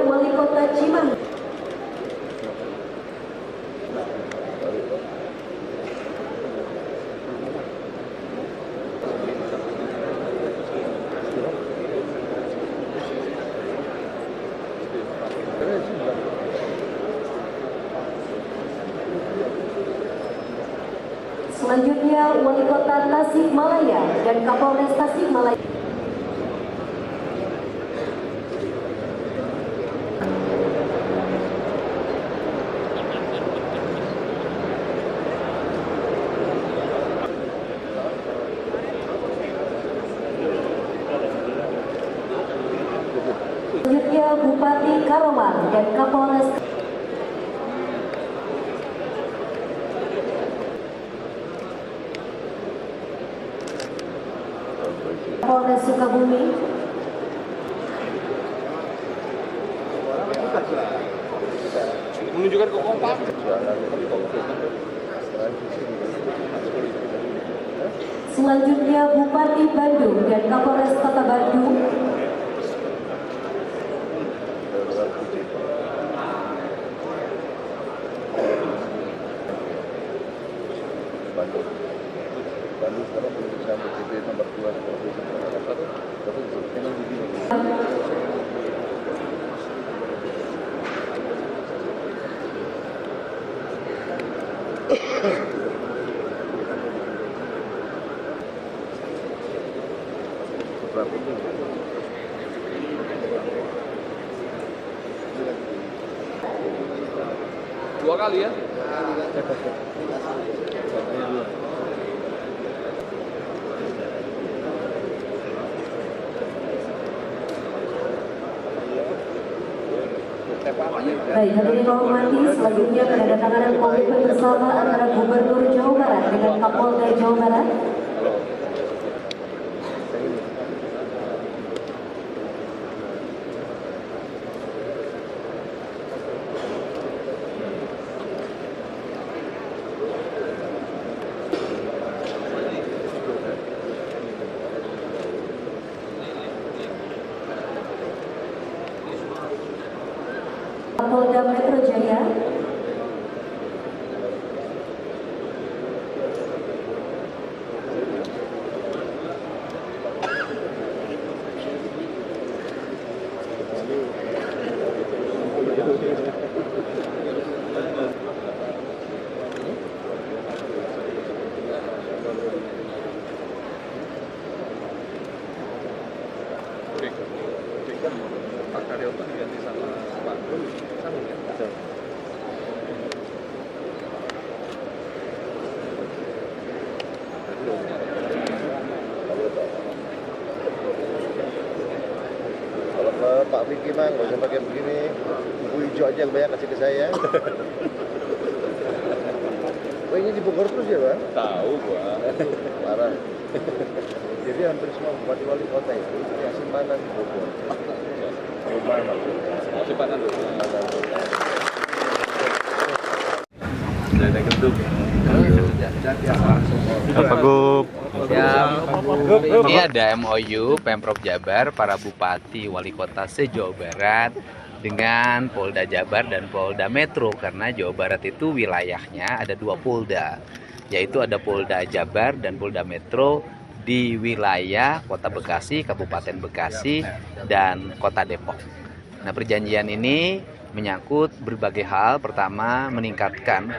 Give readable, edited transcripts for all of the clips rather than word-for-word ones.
Wali Kota Cimahi. Selanjutnya Wali Kota Tasikmalaya dan Kapolres Tasikmalaya. Selanjutnya Bupati Karawang dan Kapolres Sukabumi. Menunjukkan kekompakan. Selanjutnya Bupati Bandung dan Kapolres Kota Bandung. Bandung sekarang belum sampai CP nomor 2 provinsi Jakarta tapi memang begini. Berapa itu? 2 kali ya? Baik, hadirin hormati, selanjutnya penandatanganan komitmen bersama antara Gubernur Jawa Barat dengan Kapolda Jawa Barat. Kapolda Metro Jaya. Pak Karyoto diganti sama Pak Dulu, sama ya? Betul. Kalau ke Pak Vicky mah nggak usah pakai begini, buku hijau aja yang banyak kasih ke saya. Oh ini di Bogor terus ya Bang? Tahu gua. Parah. Jadi hampir semua bupati wali kota itu punya simpanan di Bogor. Rumah maksudnya. Simpanan dulu. Ada gedung. Pak Gub. Ini ada MOU Pemprov Jabar, para bupati wali kota se-Jawa Barat dengan Polda Jabar dan Polda Metro, karena Jawa Barat itu wilayahnya ada 2 polda, yaitu ada Polda Jabar dan Polda Metro di wilayah Kota Bekasi, Kabupaten Bekasi, dan Kota Depok. Nah, perjanjian ini menyangkut berbagai hal. Pertama, meningkatkan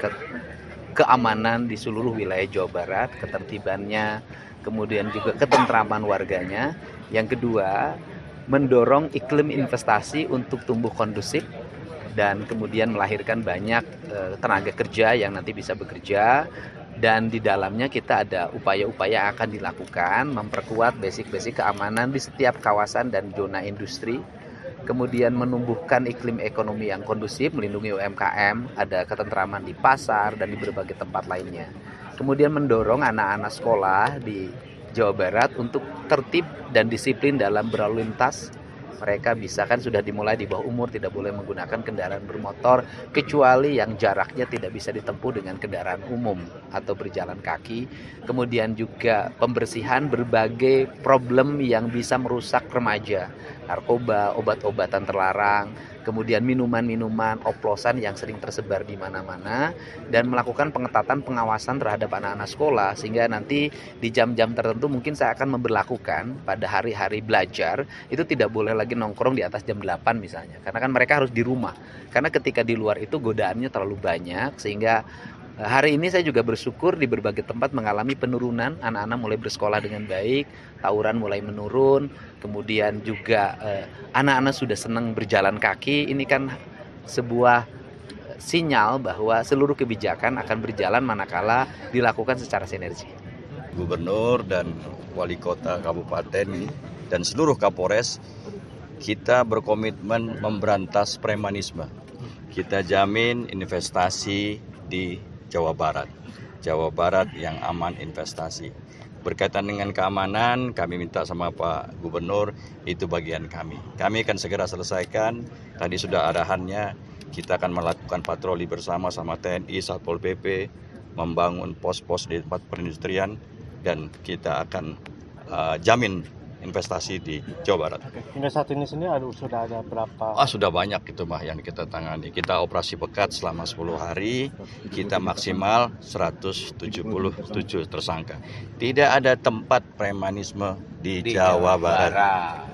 keamanan di seluruh wilayah Jawa Barat, ketertibannya, kemudian juga ketentraman warganya. Yang kedua, mendorong iklim investasi untuk tumbuh kondusif dan kemudian melahirkan banyak tenaga kerja yang nanti bisa bekerja. Dan di dalamnya kita ada upaya-upaya yang akan dilakukan memperkuat basic-basic keamanan di setiap kawasan dan zona industri. Kemudian menumbuhkan iklim ekonomi yang kondusif, melindungi UMKM, ada ketentraman di pasar dan di berbagai tempat lainnya. Kemudian mendorong anak-anak sekolah di Jawa Barat untuk tertib dan disiplin dalam berlalu lintas. Mereka bisa, kan sudah dimulai di bawah umur, tidak boleh menggunakan kendaraan bermotor kecuali yang jaraknya tidak bisa ditempuh dengan kendaraan umum atau berjalan kaki. Kemudian juga pembersihan berbagai problem yang bisa merusak remaja, narkoba, obat-obatan terlarang. kemudian minuman-minuman oplosan yang sering tersebar di mana-mana, dan melakukan pengetatan pengawasan terhadap anak-anak sekolah, sehingga nanti di jam-jam tertentu mungkin saya akan memberlakukan pada hari-hari belajar itu tidak boleh lagi nongkrong di atas jam 8 misalnya, karena kan mereka harus di rumah, karena ketika di luar itu godaannya terlalu banyak, sehingga hari ini saya juga bersyukur di berbagai tempat mengalami penurunan, anak-anak mulai bersekolah dengan baik, tawuran mulai menurun, kemudian juga anak-anak sudah senang berjalan kaki. Ini kan sebuah sinyal bahwa seluruh kebijakan akan berjalan manakala dilakukan secara sinergi. Gubernur dan wali kota kabupaten dan seluruh Kapolres, kita berkomitmen memberantas premanisme. Kita jamin investasi di Jawa Barat yang aman investasi. Berkaitan dengan keamanan, kami minta sama Pak Gubernur, itu bagian kami. Kami akan segera selesaikan, tadi sudah arahannya, kita akan melakukan patroli bersama sama TNI, Satpol PP, membangun pos-pos di tempat perindustrian, dan kita akan jamin investasi di Jawa Barat. Hingga saat ini sendiri sudah ada berapa? Sudah banyak itu mah yang kita tangani. Kita operasi pekat selama 10 hari, kita maksimal 177 tersangka. Tidak ada tempat premanisme di Jawa Barat.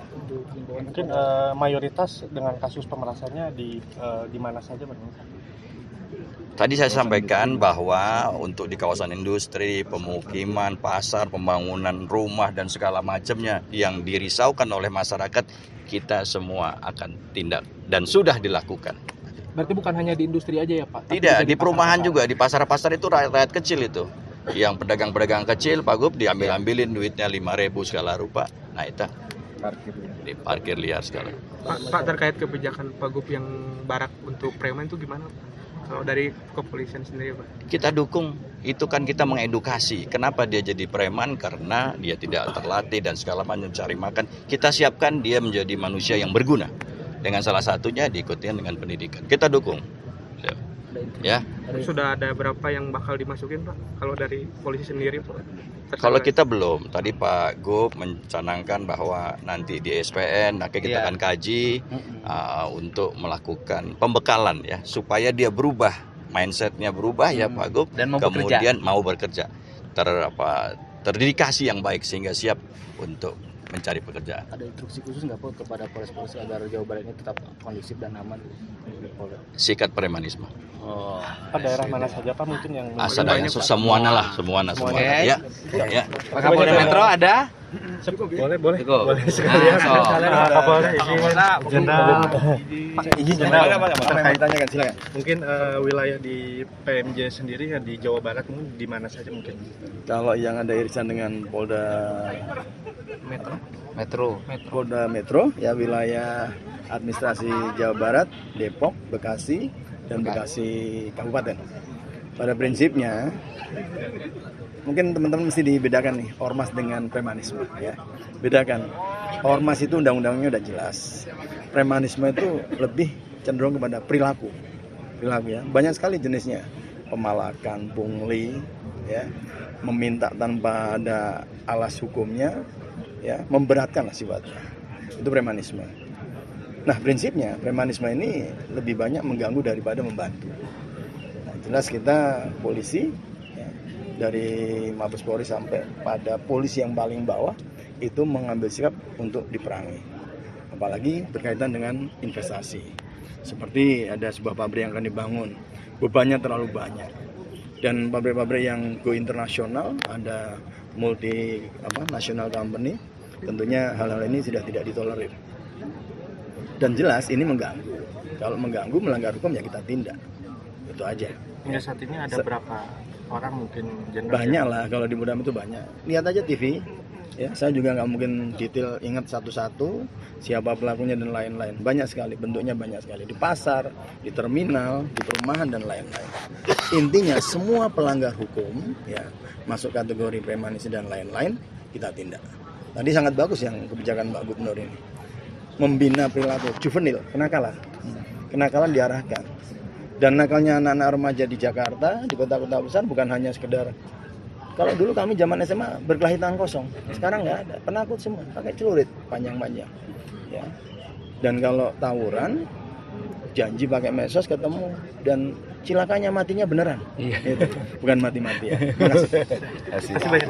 Mungkin mayoritas dengan kasus pemerasannya di mana saja, Bang? Tadi saya sampaikan bahwa untuk di kawasan industri, pemukiman, pasar, pembangunan rumah dan segala macamnya yang dirisaukan oleh masyarakat, kita semua akan tindak dan sudah dilakukan. Berarti bukan hanya di industri aja ya, Pak? Tidak, di perumahan juga, di pasar-pasar itu rakyat kecil itu. Yang pedagang-pedagang kecil, Pak Gub, diambil-ambilin duitnya 5.000 segala rupa. Nah itu di parkir liar segala. Pak, terkait kebijakan Pak Gub yang barak untuk preman itu gimana? Kalau dari kepolisian sendiri, Pak? Kita dukung, itu kan kita mengedukasi. Kenapa dia jadi preman? Karena dia tidak terlatih dan segala macam cari makan. Kita siapkan dia menjadi manusia yang berguna. Dengan salah satunya diikutkan dengan pendidikan. Kita dukung. Ya. Sudah ada berapa yang bakal dimasukin, Pak? Kalau dari polisi sendiri, Pak? Kalau kita belum, tadi Pak Gub mencanangkan bahwa nanti di SPN, nanti kita akan kaji untuk melakukan pembekalan ya, supaya dia berubah, mindsetnya berubah ya Pak Gub, dan kemudian mau bekerja, terdedikasi yang baik sehingga siap untuk mencari pekerjaan. Ada instruksi khusus nggak Pak kepada Polres agar Jawa Barat ini tetap kondusif dan aman? Sikat premanisme. Pak, daerah mana saja Pak mungkin yang Asalnya semuanya. Okay. Ya. Pak Kapolda Metro ada? Boleh. Cukup. Kapolda izin Kaitannya kan silakan. Mungkin wilayah di PMJ sendiri di Jawa Barat mungkin di mana saja mungkin? Kalau yang ada irisan dengan Polda Metro ya, wilayah administrasi Jawa Barat, Depok, Bekasi, dan Bekasi Kabupaten. Pada prinsipnya mungkin teman-teman mesti dibedakan nih ormas dengan premanisme ya. Bedakan. Ormas itu undang-undangnya udah jelas. Premanisme itu lebih cenderung kepada perilaku ya. Banyak sekali jenisnya. Pemalakan, pungli ya, meminta tanpa ada alas hukumnya ya, memberatkan lah sifatnya. Itu premanisme. Nah, prinsipnya premanisme ini lebih banyak mengganggu daripada membantu. Nah, jelas kita polisi ya, dari Mabes Polri sampai pada polisi yang paling bawah itu mengambil sikap untuk diperangi. Apalagi berkaitan dengan investasi. Seperti ada sebuah pabrik yang akan dibangun, bebannya terlalu banyak. Dan pabrik-pabrik yang go internasional, ada national company, tentunya hal-hal ini sudah tidak ditolerir. Dan jelas ini mengganggu. Kalau mengganggu, melanggar hukum ya kita tindak. Itu aja. Hingga saat ini ada berapa orang mungkin jenderal? Banyak lah, kalau di Mudam itu banyak. Lihat aja TV. Ya, saya juga nggak mungkin detail ingat satu-satu siapa pelakunya dan lain-lain. Banyak sekali, bentuknya banyak sekali. Di pasar, di terminal, di perumahan dan lain-lain. Intinya semua pelanggar hukum ya masuk kategori premanisme dan lain-lain kita tindak. Tadi sangat bagus yang kebijakan Pak Gubernur ini. Membina perilaku juvenil, kenakalan diarahkan. Dan nakalnya anak-anak remaja di Jakarta, di kota-kota besar bukan hanya sekedar, kalau dulu kami zaman SMA berkelahi tangan kosong, sekarang nggak ada, penakut semua, pakai celurit panjang-panjang. Ya. Dan kalau tawuran, janji pakai medsos ketemu dan cilakanya matinya beneran. Iya. Itu. Bukan mati-mati ya. Terima kasih. Terima kasih banyak.